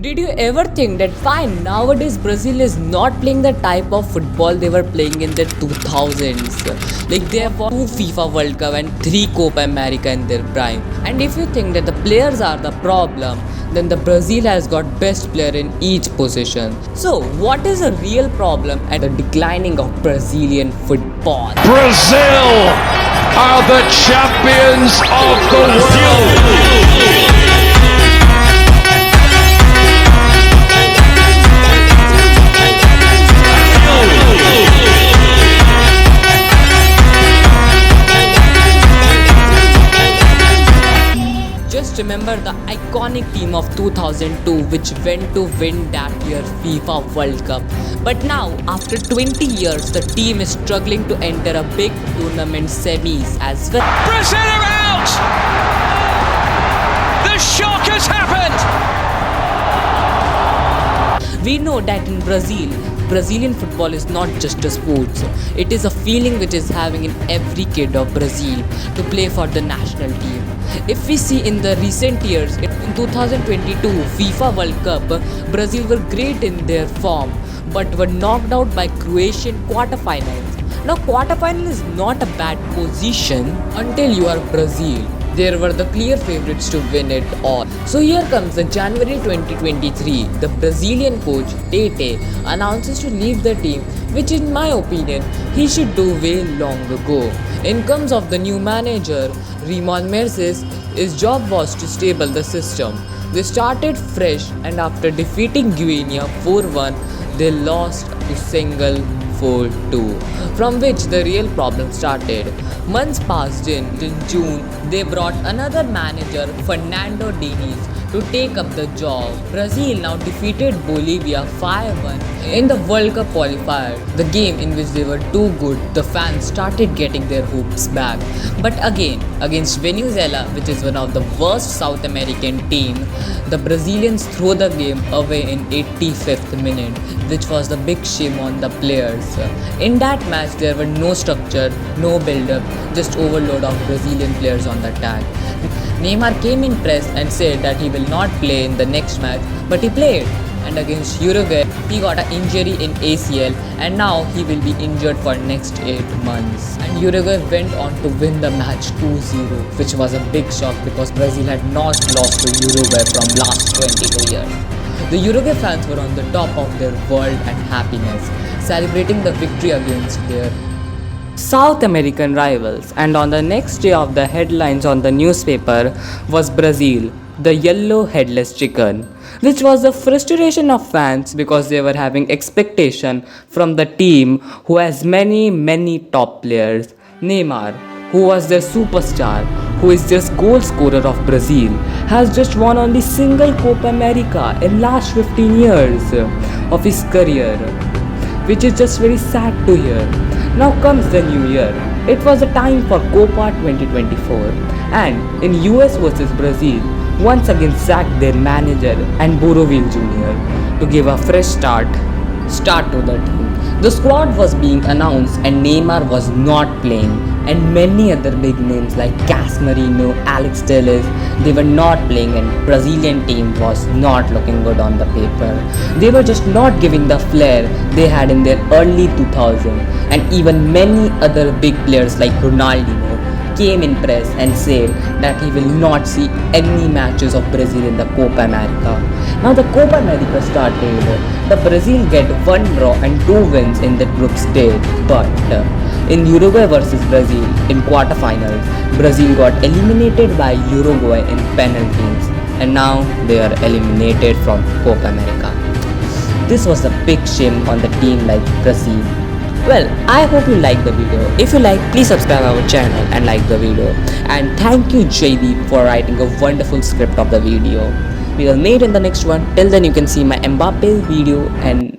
Did you ever think that fine nowadays Brazil is not playing the type of football they were playing in the 2000s? Like they have won 2 FIFA World Cup and 3 Copa America in their prime. And if you think that the players are the problem, then the Brazil has got best player in each position. So what is the real problem at the declining of Brazilian football? Brazil are the champions of the world. Just remember the iconic team of 2002 which went to win that year FIFA World Cup. But now, after 20 years, the team is struggling to enter a big tournament semis as well. Brazil are out! The shock has happened! We know that in Brazil, Brazilian football is not just a sport. It is a feeling which is having in every kid of Brazil to play for the national team. If we see in the recent years, in 2022 FIFA World Cup, Brazil were great in their form but were knocked out by Croatian quarterfinals. Now quarterfinal is not a bad position until you are Brazil. They were the clear favorites to win it all. So here comes the January 2023. The Brazilian coach Tite announces to leave the team, which in my opinion he should do way long ago. In comes of the new manager Ramon Menezes. His job was to stable the system. They started fresh and after defeating Guinea 4-1, they lost to Senegal 4-2, from which the real problem started. Months passed in June, they brought another manager, Fernando Diniz, to take up the job. Brazil now defeated Bolivia 5-1 in the World Cup qualifier, the game in which they were too good. The fans started getting their hopes back. But again, against Venezuela, which is one of the worst South American team, the Brazilians throw the game away in 85th minute, which was the big shame on the players. In that match, there were no structure, no build-up, just overload of Brazilian players on the attack. Neymar came in press and said that he will not play in the next match, but he played. And against Uruguay, he got an injury in ACL and now he will be injured for next 8 months. And Uruguay went on to win the match 2-0, which was a big shock because Brazil had not lost to Uruguay from last 22 years. The Uruguay fans were on the top of their world and happiness, celebrating the victory against their South American rivals. And on the next day of the headlines on the newspaper was Brazil, the yellow headless chicken, which was the frustration of fans because they were having expectation from the team who has many top players. Neymar, who was their superstar, who is just goal scorer of Brazil, has just won only single Copa America in last 15 years of his career, which is just very sad to hear. Now comes the new year. It was a time for Copa 2024 and in US versus Brazil, once again sacked their manager and Borovil Jr. to give a fresh start to the team. The squad was being announced and Neymar was not playing, and many other big names like Casmarino, Alex Telles, they were not playing and Brazilian team was not looking good on the paper. They were just not giving the flair they had in their early 2000s, and even many other big players like Ronaldinho came in press and said that he will not see any matches of Brazil in the Copa America. Now the Copa America started. The Brazil get 1 draw and 2 wins in the group stage, but in Uruguay versus Brazil in quarterfinals, Brazil got eliminated by Uruguay in penalties and now they are eliminated from Copa America. This was a big shame on the team like Brazil. Well, I hope you liked the video. If you like, please subscribe our channel and like the video. And thank you JD for writing a wonderful script of the video. We will meet in the next one. Till then you can see my Mbappe video and